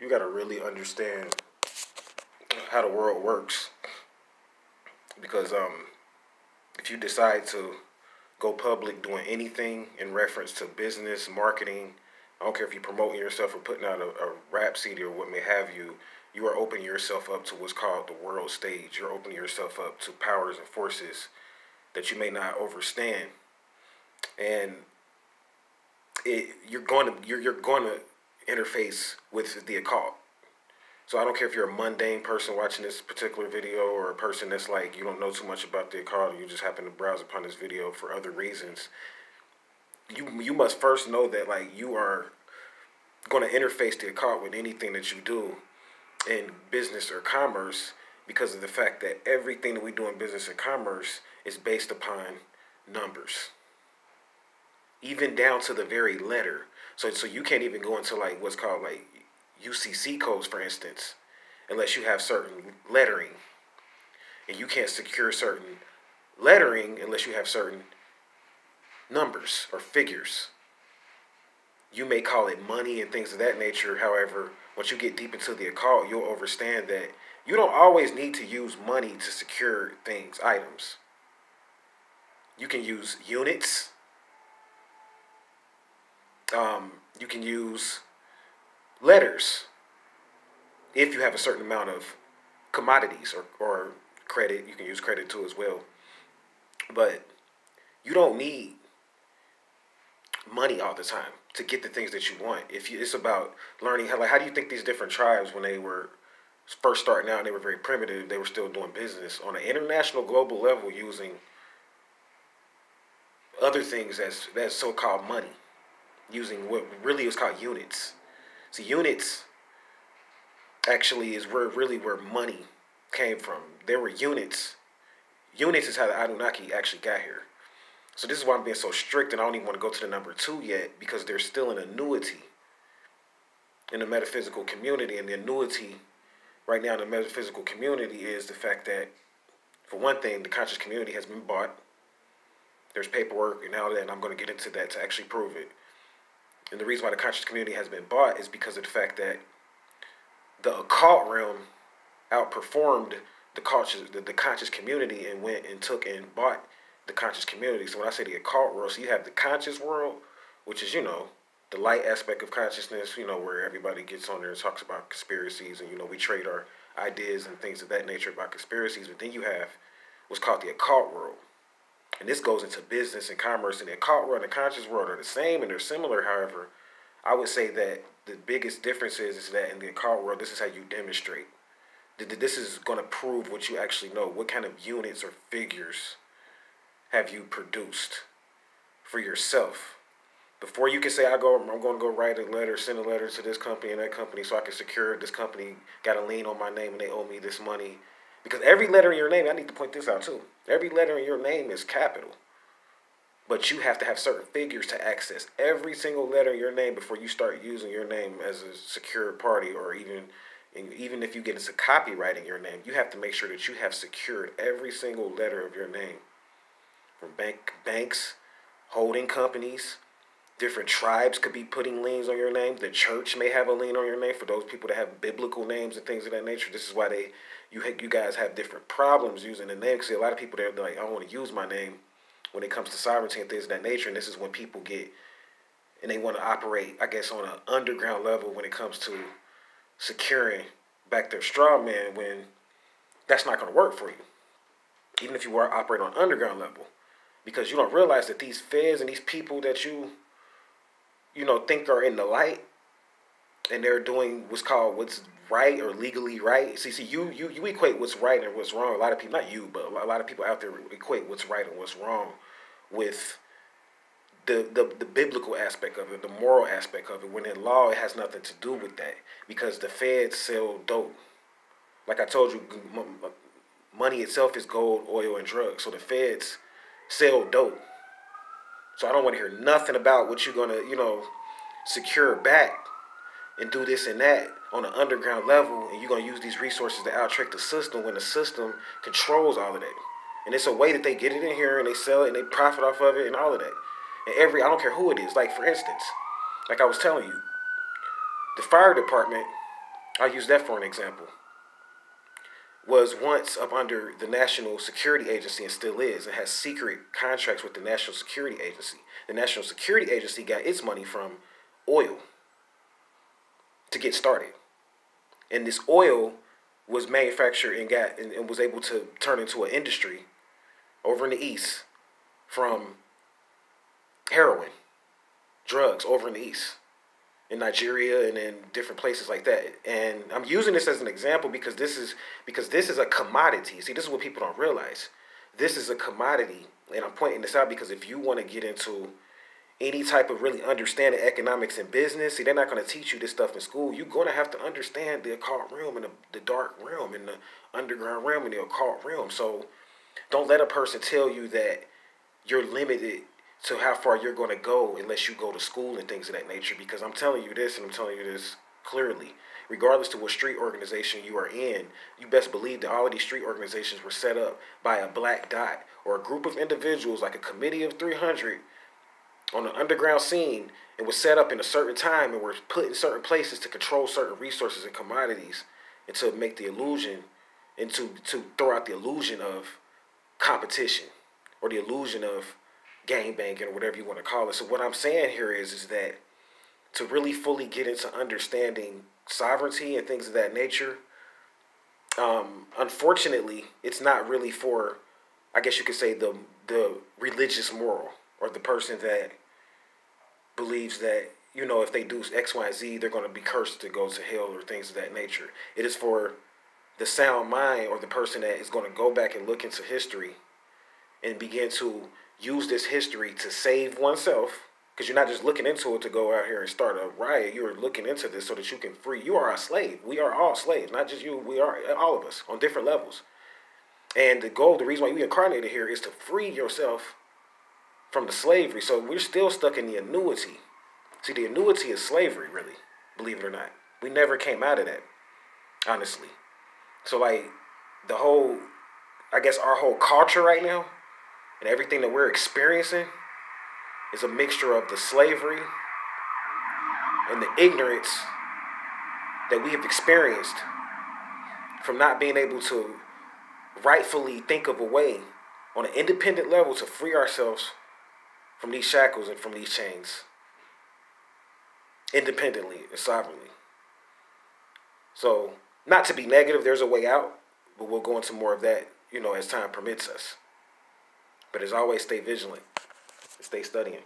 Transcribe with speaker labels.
Speaker 1: you got to really understand how the world works, because if you decide to go public doing anything in reference to business, marketing, I don't care if you're promoting yourself or putting out a rap CD or what may have you, you are opening yourself up to what's called the world stage. You're opening yourself up to powers and forces that you may not understand, and you're going to interface with the occult. So I don't care if you're a mundane person watching this particular video or a person that's like, you don't know too much about the occult, you just happen to browse upon this video for other reasons. You must first know that, like, you are going to interface the occult with anything that you do in business or commerce, because of the fact that everything that we do in business and commerce is based upon numbers, even down to the very letter. So you can't even go into like what's called like UCC codes, for instance, unless you have certain lettering. And you can't secure certain lettering unless you have certain numbers or figures. You may call it money and things of that nature. However, once you get deep into the occult, you'll understand that you don't always need to use money to secure things, items. You can use units. You can use letters if you have a certain amount of commodities or credit. You can use credit too as well. But you don't need money all the time to get the things that you want. It's about learning how do you think these different tribes, when they were first starting out, they were very primitive, they were still doing business on an international global level using other things as so-called money, using what really is called units. See, units actually is where money came from. There were units. Units is how the Anunnaki actually got here. So this is why I'm being so strict, and I don't even want to go to the number 2 yet, because there's still an annuity in the metaphysical community. And the annuity right now in the metaphysical community is the fact that, for one thing, the conscious community has been bought. There's paperwork and all that, and I'm going to get into that to actually prove it. And the reason why the conscious community has been bought is because of the fact that the occult realm outperformed the conscious community and went and took and bought the conscious community. So when I say the occult world, so you have the conscious world, which is, the light aspect of consciousness, where everybody gets on there and talks about conspiracies, and, we trade our ideas and things of that nature about conspiracies. But then you have what's called the occult world. And this goes into business and commerce, and the occult world and the conscious world are the same and they're similar. However, I would say that the biggest difference is that in the occult world, this is how you demonstrate. This is going to prove what you actually know. What kind of units or figures have you produced for yourself? Before you can say, I'm going to go write a letter, send a letter to this company and that company so I can secure this company got a lien on my name and they owe me this money. Because every letter in your name, I need to point this out too, every letter in your name is capital. But you have to have certain figures to access every single letter in your name before you start using your name as a secure party, or even if you get into copywriting your name, you have to make sure that you have secured every single letter of your name. From banks, holding companies, different tribes could be putting liens on your name. The church may have a lien on your name for those people that have biblical names and things of that nature. This is why you guys have different problems using the name. Because a lot of people, they're like, I don't want to use my name when it comes to sovereignty and things of that nature. And this is when people and they want to operate, I guess, on an underground level when it comes to securing back their straw man, when that's not going to work for you. Even if you are operating on underground level. Because you don't realize that these feds and these people that you think are in the light, and they're doing what's right or legally right. See, you equate what's right and what's wrong. A lot of people, not you, but a lot of people out there equate what's right and what's wrong with the biblical aspect of it, the moral aspect of it. When in law, it has nothing to do with that, because the feds sell dope. Like I told you, money itself is gold, oil, and drugs. So the feds sell dope. So I don't want to hear nothing about what you're going to, secure back and do this and that on an underground level, and you're going to use these resources to out-trick the system when the system controls all of that. And it's a way that they get it in here, and they sell it, and they profit off of it, and all of that. And I don't care who it is. Like, for instance, like I was telling you, the fire department I'll use that for an example, was once up under the National Security Agency and still is. It has secret contracts with the National Security Agency. The National Security Agency got its money from oil to get started. And this oil was manufactured and was able to turn into an industry over in the East from heroin, drugs over in the East, in Nigeria and in different places like that. And I'm using this as an example because this is a commodity. See, this is what people don't realize. This is a commodity, and I'm pointing this out because if you want to get into any type of really understanding economics and business, see, they're not going to teach you this stuff in school. You're going to have to understand the occult realm and the dark realm and the underground realm and the occult realm. So don't let a person tell you that you're limited to how far you're going to go unless you go to school and things of that nature. Because I'm telling you this, and I'm telling you this clearly. Regardless to what street organization you are in, you best believe that all of these street organizations were set up by a black dot or a group of individuals, like a committee of 300 on the underground scene, and was set up in a certain time and were put in certain places to control certain resources and commodities and to make the illusion and to throw out the illusion of competition or the illusion of gang banging or whatever you want to call it. So what I'm saying here is that to really fully get into understanding sovereignty and things of that nature, unfortunately, it's not really for, I guess you could say, the religious moral or the person that believes that, you know, if they do X, Y, and Z, they're going to be cursed to go to hell or things of that nature. It is for the sound mind or the person that is going to go back and look into history and begin to use this history to save oneself. Because you're not just looking into it to go out here and start a riot. You're looking into this so that you can free. You are a slave. We are all slaves. Not just you. We are all of us on different levels. And the goal, the reason why you incarnated here is to free yourself from the slavery. So we're still stuck in the annuity. See, the annuity is slavery, really. Believe it or not. We never came out of that, honestly. So, like, the whole, I guess our whole culture right now and everything that we're experiencing is a mixture of the slavery and the ignorance that we have experienced from not being able to rightfully think of a way on an independent level to free ourselves from these shackles and from these chains independently and sovereignly. So, not to be negative, there's a way out, but we'll go into more of that, you know, as time permits us. But as always, stay vigilant and stay studying.